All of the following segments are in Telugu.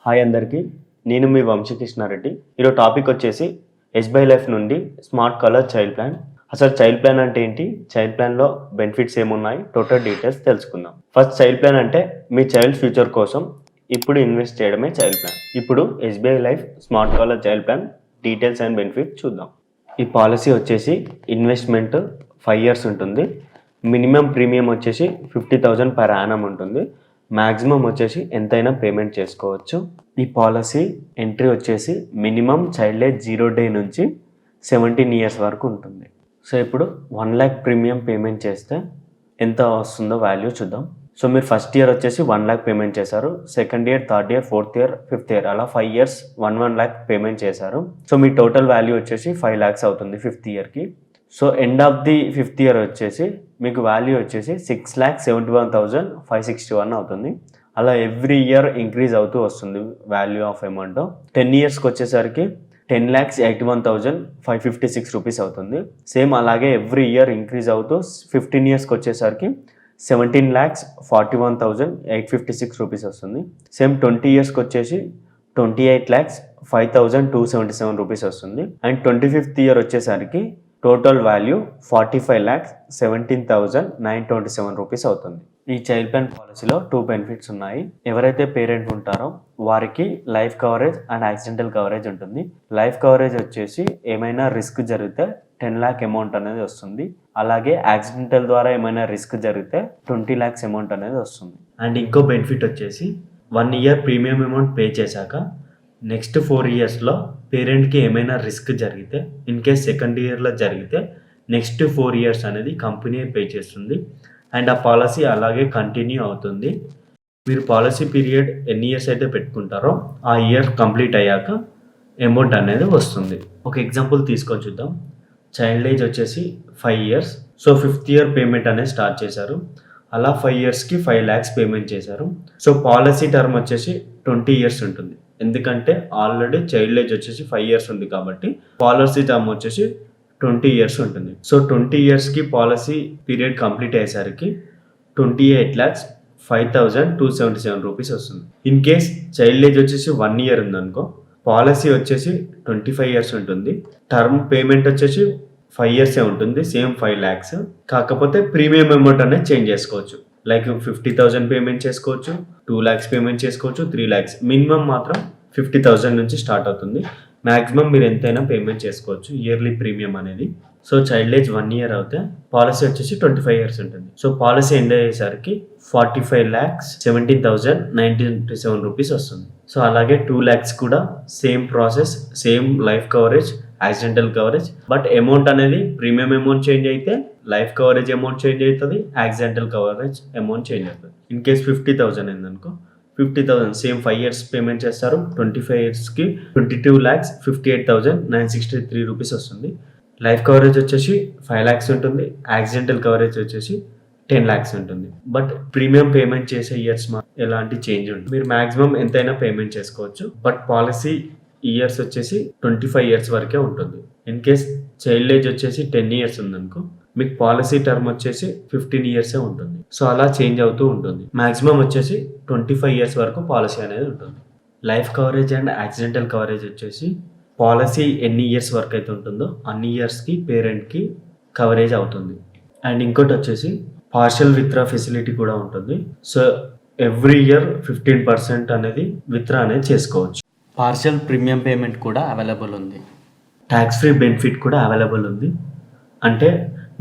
హాయ్ అందరికీ, నేను మీ వంశీకృష్ణారెడ్డి. ఈరోజు టాపిక్ వచ్చేసి ఎస్బీఐ లైఫ్ నుండి స్మార్ట్ కలర్ చైల్డ్ ప్లాన్. అసలు చైల్డ్ ప్లాన్ అంటే ఏంటి, చైల్డ్ ప్లాన్లో బెనిఫిట్స్ ఏమున్నాయి, టోటల్ డీటెయిల్స్ తెలుసుకుందాం. ఫస్ట్, చైల్డ్ ప్లాన్ అంటే మీ చైల్డ్ ఫ్యూచర్ కోసం ఇప్పుడు ఇన్వెస్ట్ చేయడమే చైల్డ్ ప్లాన్. ఇప్పుడు SBI life smart colour child plan details and benefit చూద్దాం. ఈ పాలసీ వచ్చేసి ఇన్వెస్ట్మెంట్ 5 years ఉంటుంది. మినిమం ప్రీమియం వచ్చేసి 50,000 per annum ఉంటుంది. మ్యాక్సిమం వచ్చేసి ఎంతైనా పేమెంట్ చేసుకోవచ్చు. ఈ పాలసీ ఎంట్రీ వచ్చేసి మినిమం చైల్డ్ ఏజ్ 0 day నుంచి 17 years వరకు ఉంటుంది. సో ఇప్పుడు 1 lakh ప్రీమియం పేమెంట్ చేస్తే ఎంత వస్తుందో వాల్యూ చూద్దాం. సో మీరు ఫస్ట్ ఇయర్ వచ్చేసి 1 lakh పేమెంట్ చేశారు, second year, third year, fourth year, fifth year, అలా 5 years 1 lakh పేమెంట్ చేశారు. సో మీ టోటల్ వాల్యూ వచ్చేసి 5 lakhs అవుతుంది ఫిఫ్త్ ఇయర్కి. So end of the fifth year వచ్చేసి మీకు వాల్యూ వచ్చేసి 6,71,561 అవుతుంది. అలా ఎవ్రీ ఇయర్ ఇంక్రీజ్ అవుతూ వస్తుంది వాల్యూ ఆఫ్ అమౌంట్. 10 yearsకి వచ్చేసరికి 10,81,556 రూపీస్ అవుతుంది. సేమ్ అలాగే ఎవ్రీ ఇయర్ ఇంక్రీజ్ అవుతూ 15 yearsకి వచ్చేసరికి 17,41,856 రూపీస్ వస్తుంది. సేమ్ 20 yearsకి వచ్చేసి 28,05,277 రూపీస్ వస్తుంది. అండ్ 25th year వచ్చేసరికి టోటల్ వాల్యూ 45,17,927 రూపీస్ అవుతుంది. ఈ చైల్డ్ ప్లాన్ పాలసీలో 2 బెనిఫిట్స్ ఉన్నాయి. ఎవరైతే పేరెంట్ ఉంటారో వారికి life coverage and accidental coverage ఉంటుంది. లైఫ్ కవరేజ్ వచ్చేసి ఏమైనా రిస్క్ జరిగితే 10 lakh అమౌంట్ అనేది వస్తుంది. అలాగే యాక్సిడెంటల్ ద్వారా ఏమైనా రిస్క్ జరిగితే 20 lakhs అమౌంట్ అనేది వస్తుంది. అండ్ ఇంకో బెనిఫిట్ వచ్చేసి 1 year ప్రీమియం అమౌంట్ పే చేశాక నెక్స్ట్ 4 yearsలో పేరెంట్కి ఏమైనా రిస్క్ జరిగితే, ఇన్ కేస్ సెకండ్ ఇయర్లో జరిగితే నెక్స్ట్ 4 years అనేది కంపెనీ పే చేస్తుంది. అండ్ ఆ పాలసీ అలాగే కంటిన్యూ అవుతుంది. మీరు పాలసీ పీరియడ్ ఎన్ని ఇయర్స్ అయితే పెట్టుకుంటారో ఆ ఇయర్ కంప్లీట్ అయ్యాక అమౌంట్ అనేది వస్తుంది. ఒక ఎగ్జాంపుల్ తీసుకొని చూద్దాం. చైల్డ్ ఏజ్ వచ్చేసి 5 years. So 5th year payment అనేది స్టార్ట్ చేశారు. అలా 5 yearsకి 5 lakhs పేమెంట్ చేశారు. సో పాలసీ టర్మ్ వచ్చేసి 20 years ఉంటుంది. ఎందుకంటే ఆల్రెడీ చైల్డ్ ఏజ్ వచ్చేసి 5 years ఉంది కాబట్టి పాలసీ టర్మ్ వచ్చేసి 20 years ఉంటుంది. సో 20 yearsకి పాలసీ పీరియడ్ కంప్లీట్ అయ్యేసరికి 28,05,277 రూపీస్ వస్తుంది. ఇన్ కేస్ చైల్డ్ ఏజ్ వచ్చేసి 1 year ఉందనుకో, పాలసీ వచ్చేసి 25 years ఉంటుంది. టర్మ్ పేమెంట్ వచ్చేసి 5 years ఉంటుంది, సేమ్ 5 lakhs. కాకపోతే ప్రీమియం అమౌంట్ అనేది చేంజ్ చేసుకోవచ్చు. లైక్ 50,000 పేమెంట్ చేసుకోవచ్చు, 2 lakhs పేమెంట్ చేసుకోవచ్చు, 3 lakhs. మినిమం మాత్రం 50,000 నుంచి స్టార్ట్ అవుతుంది. మ్యాక్సిమం మీరు ఎంతైనా పేమెంట్ చేసుకోవచ్చు ఇయర్లీ ప్రీమియం అనేది. సో చైల్డ్ ఏజ్ 1 year అవుతే పాలసీ వచ్చేసి 25 years ఉంటుంది. సో పాలసీ ఎండ్ అయ్యేసరికి 45,17,927 రూపీస్ వస్తుంది. సో అలాగే 2 lakhs కూడా same process, same life coverage, accidental coverage. But amount అనేది ప్రీమియం అమౌంట్ చేంజ్ అయితే లైఫ్ కవరేజ్ అమౌంట్ చేంజ్ అవుతుంది, యాక్సిడెంటల్ కవరేజ్ అమౌంట్ చేంజ్ అవుతుంది. ఇన్ కేస్ 50,000 అయిందనుకో, 50,000 సేమ్ 5 years పేమెంట్ చేస్తారు. 25 yearsకి 22,58,963 రూపీస్ వస్తుంది. లైఫ్ కవరేజ్ వచ్చేసి 5 lakhs ఉంటుంది, యాక్సిడెంటల్ కవరేజ్ వచ్చేసి 10 lakhs ఉంటుంది. బట్ ప్రీమియం పేమెంట్ చేసే ఇయర్స్ ఎలాంటి చేంజ్ ఉంటుంది. మీరు మాక్సిమం ఎంతైనా పేమెంట్ చేసుకోవచ్చు. బట్ పాలసీ ఇయర్స్ వచ్చేసి 25 years వరకే ఉంటుంది. ఇన్ కేస్ చైల్డ్ ఏజ్ వచ్చేసి 10 years ఉందనుకో, మీకు పాలసీ టర్మ్ వచ్చేసి 15 years ఉంటుంది. సో అలా చేంజ్ అవుతూ ఉంటుంది. మ్యాక్సిమం వచ్చేసి 25 years వరకు పాలసీ అనేది ఉంటుంది. Life coverage and accidental coverage వచ్చేసి పాలసీ ఎన్ని ఇయర్స్ వరకు అయితే ఉంటుందో అన్ని ఇయర్స్కి పేరెంట్కి కవరేజ్ అవుతుంది. అండ్ ఇంకోటి వచ్చేసి పార్షియల్ విత్డ్రా ఫెసిలిటీ కూడా ఉంటుంది. సో ఎవ్రీ ఇయర్ 15% అనేది విత్డ్రా అనేది చేసుకోవచ్చు. పార్షియల్ ప్రీమియం పేమెంట్ కూడా అవైలబుల్ ఉంది. ట్యాక్స్ ఫ్రీ బెనిఫిట్ కూడా అవైలబుల్ ఉంది. అంటే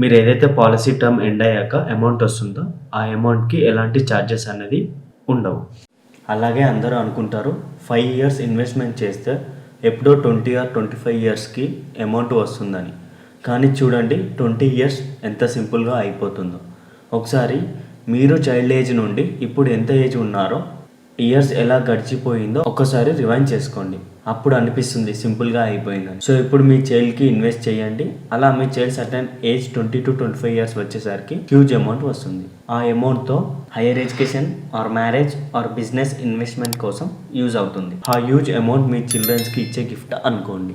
మీరు ఏదైతే పాలసీ టర్మ్ ఎండ్ అయ్యాక అమౌంట్ వస్తుందో ఆ అమౌంట్కి ఎలాంటి ఛార్జెస్ అనేది ఉండవు. అలాగే అందరూ అనుకుంటారు 5 years ఇన్వెస్ట్మెంట్ చేస్తే ఎప్పుడో 20 or 25 yearsకి అమౌంట్ వస్తుందని. కానీ చూడండి 20 years ఎంత సింపుల్గా అయిపోతుందో. ఒకసారి మీరు చైల్డ్ ఏజ్ నుండి ఇప్పుడు ఎంత ఏజ్ ఉన్నారో, ఇయర్స్ ఎలా గడిచిపోయిందో ఒక్కసారి రివైండ్ చేసుకోండి. అప్పుడు అనిపిస్తుంది సింపుల్గా అయిపోయిందని. సో ఇప్పుడు మీ చైల్డ్కి ఇన్వెస్ట్ చేయండి. అలా మీ child certain age 20 to 25 years వచ్చేసరికి హ్యూజ్ అమౌంట్ వస్తుంది. ఆ అమౌంట్తో higher education or marriage or business investment కోసం యూజ్ అవుతుంది. ఆ హ్యూజ్ అమౌంట్ మీ చిల్డ్రన్స్కి ఇచ్చే గిఫ్ట్ అనుకోండి.